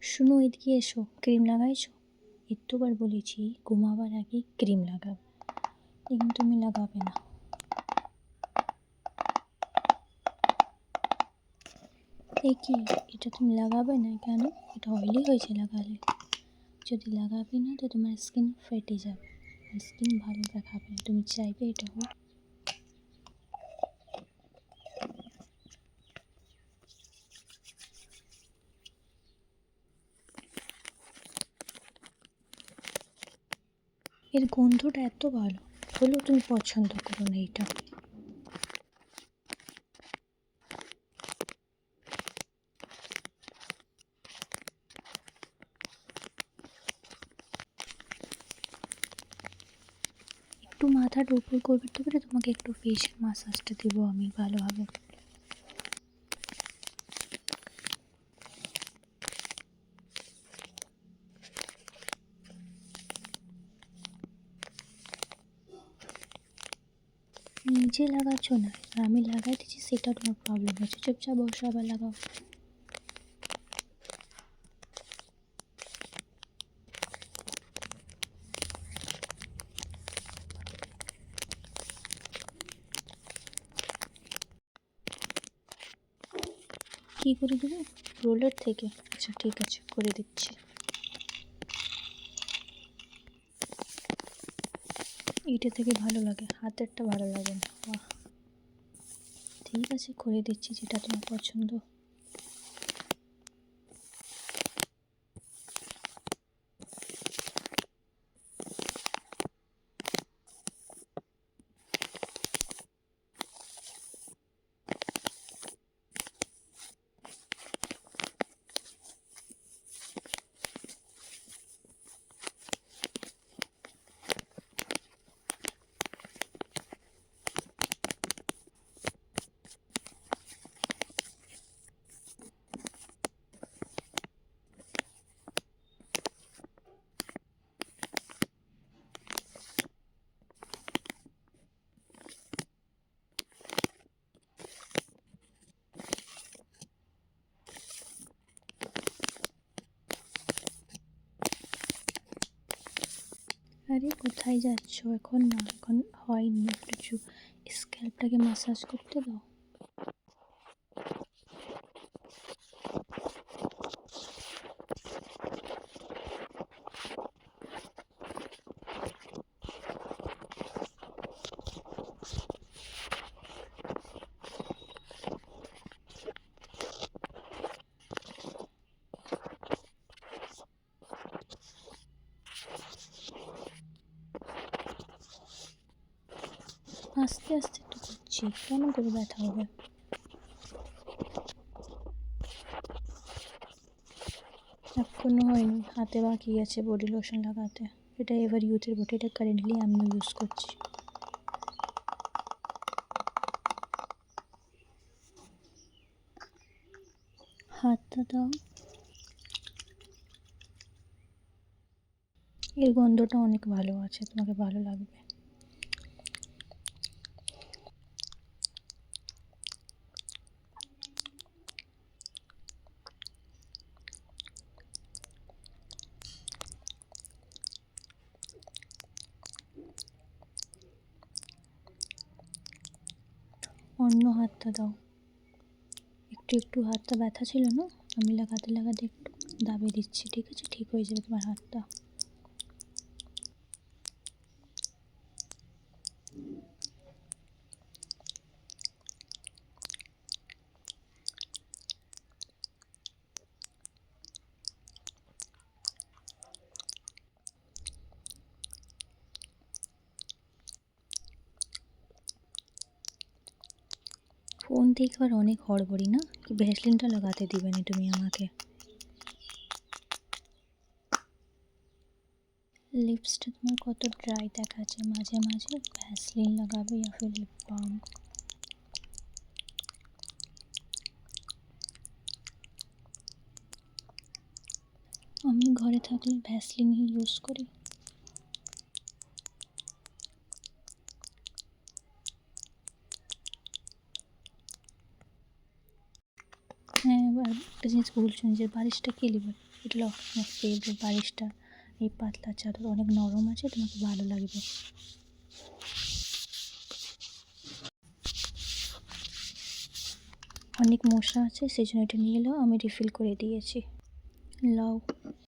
শুনো, এদিকে এসো। ক্রিম লাগাইছো? এতবার বলেছি ঘুমাবার আগে ক্রিম লাগাবে, কিন্তু তুমি লাগাবে না। এ কি, এটা তুমি লাগাবে না কেন? এটা অয়েলি হয়েছে লাগালে। যদি লাগাবে না তো তোমার স্কিন ফেটে যাবে, স্কিন ভালো দেখাবে না। তুমি চাইবে এটা হোক? এর গন্ধটা এত ভালো হলেও তুমি পছন্দ করো না এটা। একটু মাথাটা উপর করবে, তারপরে তোমাকে একটু ফেসিয়াল মাসাজটা দেবো আমি ভালোভাবে। নিজে লাগাচ্ছ না, আর আমি লাগাই দিচ্ছি, সেটা তোমার প্রবলেম হচ্ছে। চুপচাপ বসো, আবার লাগাও। কী করে দেবো? রোলার থেকে? আচ্ছা ঠিক আছে, করে দিচ্ছি। এইটা থেকে ভালো লাগে, হাতেরটা ভালো লাগে না। বাহ, ঠিক আছে করে দিচ্ছি যেটা তোমার পছন্দ। আরে কোথায় যাচ্ছ? এখন না, এখন হয়নি, একটু স্ক্যাল্পটাকে ম্যাসাজ করতে দাও। আস্তে আস্তে তো করছি, কেমন করে ব্যথা হবে? এখনো হয়নি, হাতে বাকি আছে বডি লোশন লাগাতে। এটা এভার ইউথের বটে, এটা কারেন্টলি আমিও ইউজ করছি। হাতটা দাও। এর গন্ধটা অনেক ভালো আছে, তোমাকে ভালো লাগবে। অন্য হাতটা দাও। একটু একটু হাতটা ব্যথা ছিল না, আমি লাগাতে লাগাতে একটু দাবিয়ে দিচ্ছি, ঠিক আছে? ঠিক হয়ে যাবে তোমার হাতটা। ফোন দেখবার অনেক হড়বড়ি না? ভ্যাসলিনটা লাগাতে দিবে না তুমি আমাকে? লিপসটা তোমার কত ড্রাই দেখাচ্ছে, মাঝে মাঝে ভ্যাসলিন লাগাবে या फिर লিপ বাম। আমি ঘরে থাকলে ভ্যাসলিনই ইউজ করি। হ্যাঁ, এবার একটা জিনিস ভুল শুনছি, বালিশটা কে নেবে? এগুলো আমার ফেভারিট বালিশটা। এই পাতলা চাদর অনেক নরম আছে, তোমাকে ভালো লাগবে। অনেক মশা আছে, সেই জন্য এটা নিয়ে এলো, আমি রিফিল করে দিয়েছি। লাও।